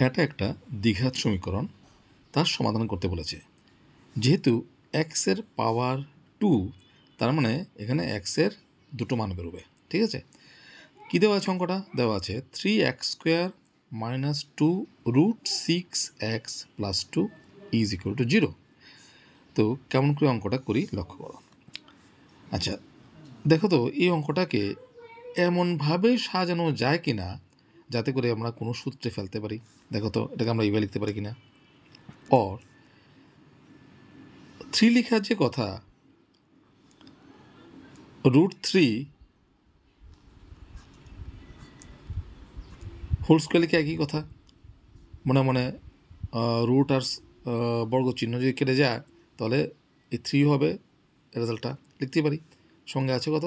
এটা একটা দ্বিঘাত সমীকরণ, তার সমাধান করতে বলেছে। যেহেতু এক্সের পাওয়ার 2, তার মানে এখানে এক্সের দুটো মান বেরোবে। ঠিক আছে, কী দেওয়া আছে অঙ্কটা? দেওয়া আছে 3x² - 2 √6x + 2 = 0। তো কেমন করে অঙ্কটা করি লক্ষ্য করো। আচ্ছা, দেখো তো এই অঙ্কটাকে এমনভাবে সাজানো যায় কি না যাতে করে আমরা কোনো সূত্রে ফেলতে পারি। দেখো তো এটাকে আমরা এইভাবে লিখতে পারি কিনা। অর 3 লেখার যে কথা, √3 হোল স্কোয়ার লিখে একই কথা। মনে মনে রুট আর বর্গ চিহ্ন যদি কেটে যায় তাহলে এই 3 হবে রেজাল্টটা, লিখতে পারি। সঙ্গে আছে কত?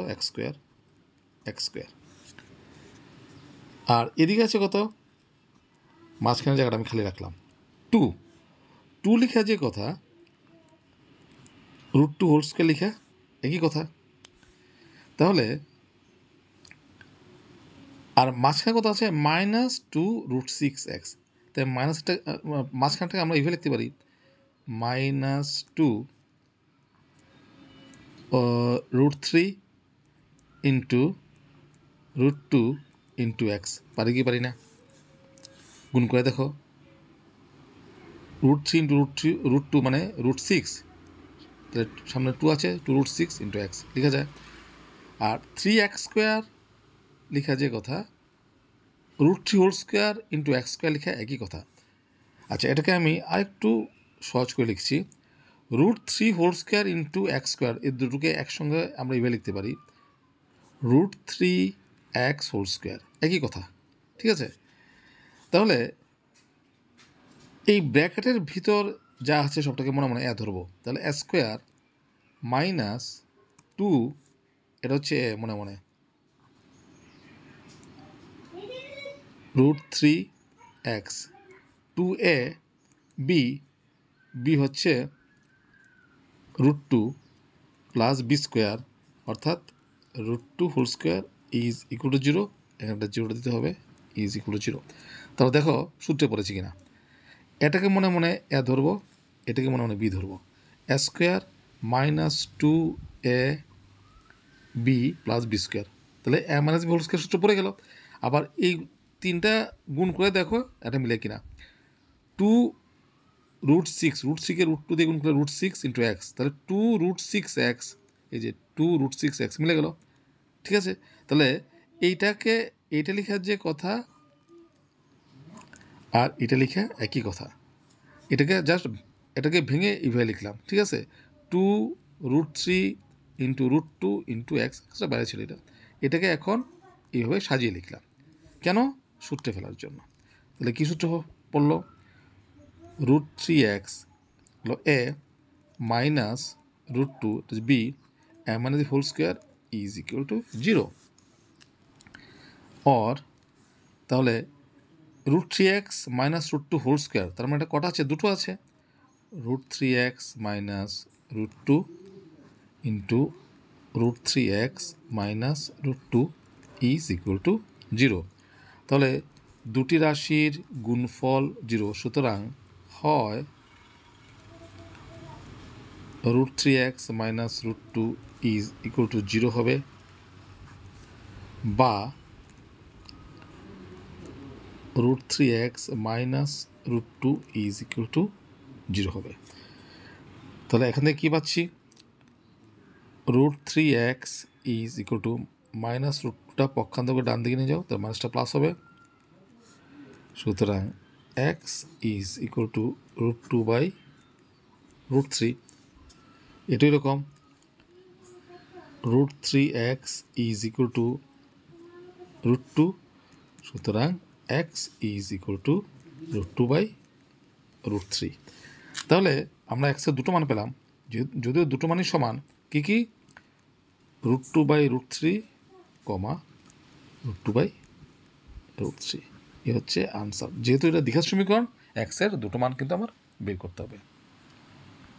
x²। আর এদিকে আছে কত? মাঝখানে জায়গাটা আমি খালি রাখলাম 2 লেখা যে কথা, √2 হোল স্কোয়ার লিখা একই কথা। তাহলে আর মাঝখানে কত আছে? -2 √6x। তাই মাইনাসটা মাঝখানটাকে আমরা এইভাবে লিখতে পারি -2 √3 ইন্টু √2 ইন্টু x। পারি কি পারি না? গুণ করে দেখো, √3 ইন্টু √2 মানে √6, তাহলে সামনে 2 আছে, 2 √6 ইন্টু x লেখা যায়। আর 3x² লেখা যে কথা, √3 হোল স্কোয়ার ইন্টু x² লেখা একই কথা। আচ্ছা, এটাকে আমি আরেকটু সহজ করে লিখছি, √3 হোল স্কোয়ার ইন্টু x², এই দুটোকে একসঙ্গে আমরা এইভাবে লিখতে পারি √3x হোল স্কোয়ার, একই কথা। ঠিক আছে, তাহলে এই ব্র্যাকেটের ভিতর যা আছে সবটাকে মনে মনে ধরবো। তাহলে a² - 2, এটা হচ্ছে মনে মনে √3x, 2a, b হচ্ছে √2 প্লাস b², অর্থাৎ √2 হোল স্কোয়ার = 0। এখানটা 0টা দিতে হবে, = 0। তাহলে দেখো সূত্রে পড়েছি কিনা। এটাকে মনে মনে ধরবো, এটাকে মনে মনে b ধরবো। a² - 2ab প্লাস b², তাহলে a - b হোল স্কোয়ার সূত্র পড়ে গেল। আবার এই তিনটা গুণ করে দেখো এটা মিলে কিনা। 2 √6, √6 √2 দিয়ে গুণ করলে √6 ইন্টু x, তাহলে 2 √6x, এই যে 2 √6x মিলে গেল। ঠিক আছে, তাহলে এইটা লেখার যে কথা আর এটা লেখা একই কথা। এটাকে ভেঙে এইভাবে লিখলাম। ঠিক আছে, 2 √3 ইন্টু √2 ইন্টু x, এক্সট্রা বাইরে ছিল এটাকে এখন এইভাবে সাজিয়ে লিখলাম। কেন? সূত্রে ফেলার জন্য। তাহলে কী সূত্র পড়লো? √3x হলো a মাইনাস √2 b, a মানে হোল স্কোয়ার = 0। অর তাহলে √3x - √2 হোল স্কোয়ার, তার মানে এটা কটা আছে? দুটো আছে। √3x - √2 into √3x - √2 = 0। তাহলে দুটি রাশির গুণফল 0, সুতরাং হয় √3x - √2 = 0 হবে, বা √3x - √2 = 0 হবে। তাহলে এখান থেকে কী পাচ্ছি? √3x -√2টা পক্ষান্তর ডান দিকে নিয়ে যাও, তার মাইনাসটা প্লাস হবে। সুতরাং x √2/√3। এটাই রকম √3x √2, সুতরাং x √2/√3। তাহলে আমরা এক্সের দুটো মান পেলাম, যদিও দুটো মানই সমান। কি কি? √2/√3, √2/√3। এ হচ্ছে আনসার। যেহেতু এটা দ্বিঘাত সমীকরণ, এক্সের দুটো মান কিন্তু আমার বের করতে হবে।